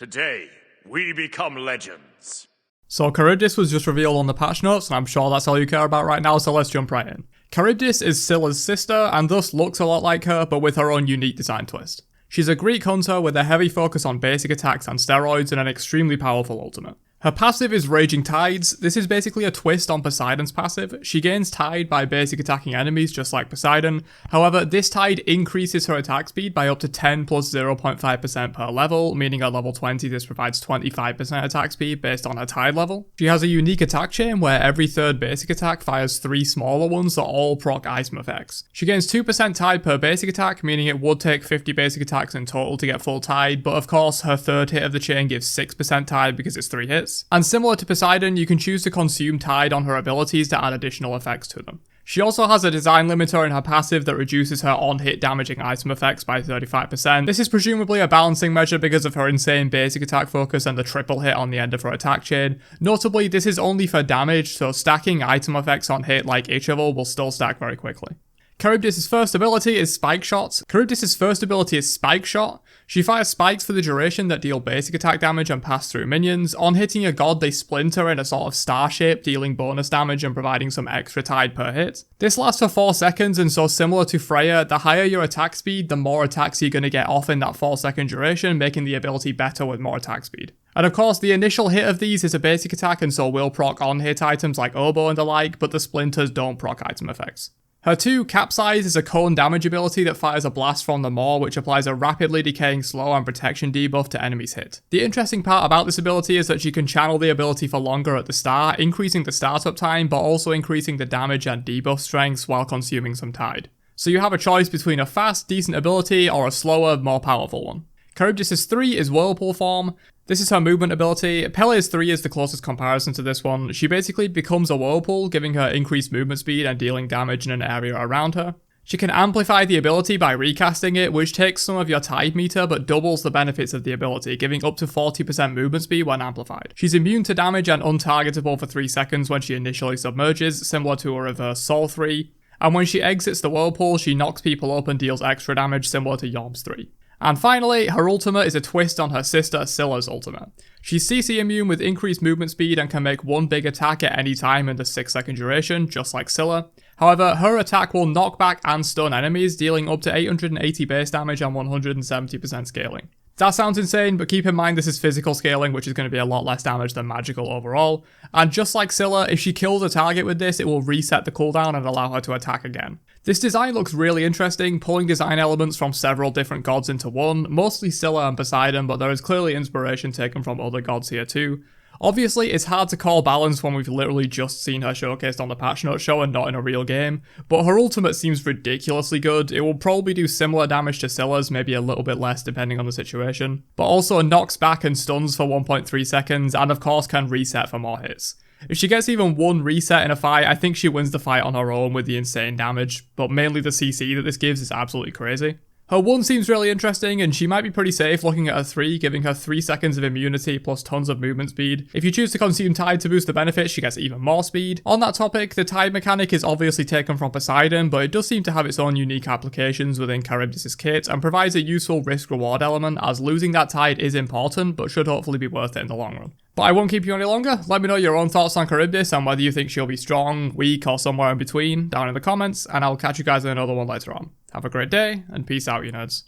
Today, we become legends. So Charybdis was just revealed on the patch notes, and I'm sure that's all you care about right now, so let's jump right in. Charybdis is Scylla's sister, and thus looks a lot like her, but with her own unique design twist. She's a Greek hunter with a heavy focus on basic attacks and steroids and an extremely powerful ultimate. Her passive is Raging Tides. This is basically a twist on Poseidon's passive. She gains Tide by basic attacking enemies just like Poseidon. However, this Tide increases her attack speed by up to 10 plus 0.5% per level, meaning at level 20 this provides 25% attack speed based on her Tide level. She has a unique attack chain where every third basic attack fires 3 smaller ones that all proc item effects. She gains 2% Tide per basic attack, meaning it would take 50 basic attacks in total to get full Tide, but of course her third hit of the chain gives 6% Tide because it's 3 hits. And similar to Poseidon, you can choose to consume Tide on her abilities to add additional effects to them. She also has a design limiter in her passive that reduces her on-hit damaging item effects by 35%. This is presumably a balancing measure because of her insane basic attack focus and the triple hit on the end of her attack chain. Notably, this is only for damage, so stacking item effects on hit like H-Level will still stack very quickly. Charybdis' first ability is Spike Shot. She fires spikes for the duration that deal basic attack damage and pass through minions. On hitting a god, they splinter in a sort of star shape, dealing bonus damage and providing some extra Tide per hit. This lasts for 4 seconds, and so similar to Freya, the higher your attack speed, the more attacks you're going to get off in that 4-second duration, making the ability better with more attack speed. And of course, the initial hit of these is a basic attack and so will proc on-hit items like Oboe and the like, but the splinters don't proc item effects. Her 2, Capsize, is a cone damage ability that fires a blast from the maw, which applies a rapidly decaying slow and protection debuff to enemies hit. The interesting part about this ability is that she can channel the ability for longer at the start, increasing the startup time, but also increasing the damage and debuff strengths while consuming some Tide. So you have a choice between a fast, decent ability or a slower, more powerful one. Charybdis' 3 is Whirlpool form. This is her movement ability. Pele's 3 is the closest comparison to this one. She basically becomes a whirlpool, giving her increased movement speed and dealing damage in an area around her. She can amplify the ability by recasting it, which takes some of your Tide meter but doubles the benefits of the ability, giving up to 40% movement speed when amplified. She's immune to damage and untargetable for 3 seconds when she initially submerges, similar to a reverse Soul 3. And when she exits the whirlpool, she knocks people up and deals extra damage, similar to Yob's 3. And finally, her ultimate is a twist on her sister Scylla's ultimate. She's CC immune with increased movement speed and can make one big attack at any time in the 6-second duration, just like Scylla. However, her attack will knock back and stun enemies, dealing up to 880 base damage and 170% scaling. That sounds insane, but keep in mind this is physical scaling, which is going to be a lot less damage than magical overall. And just like Scylla, if she kills a target with this, it will reset the cooldown and allow her to attack again. This design looks really interesting, pulling design elements from several different gods into one, mostly Scylla and Poseidon, but there is clearly inspiration taken from other gods here too. Obviously, it's hard to call balance when we've literally just seen her showcased on the patch note show and not in a real game, but her ultimate seems ridiculously good. It will probably do similar damage to Scylla's, maybe a little bit less depending on the situation, but also knocks back and stuns for 1.3 seconds, and of course can reset for more hits. If she gets even one reset in a fight, I think she wins the fight on her own with the insane damage, but mainly the CC that this gives is absolutely crazy. Her 1 seems really interesting, and she might be pretty safe looking at her 3, giving her 3 seconds of immunity plus tons of movement speed. If you choose to consume Tide to boost the benefits, she gets even more speed. On that topic, the Tide mechanic is obviously taken from Poseidon, but it does seem to have its own unique applications within Charybdis' kit, and provides a useful risk-reward element, as losing that Tide is important, but should hopefully be worth it in the long run. But I won't keep you any longer. Let me know your own thoughts on Charybdis and whether you think she'll be strong, weak, or somewhere in between down in the comments, and I'll catch you guys in another one later on. Have a great day, and peace out, you nerds.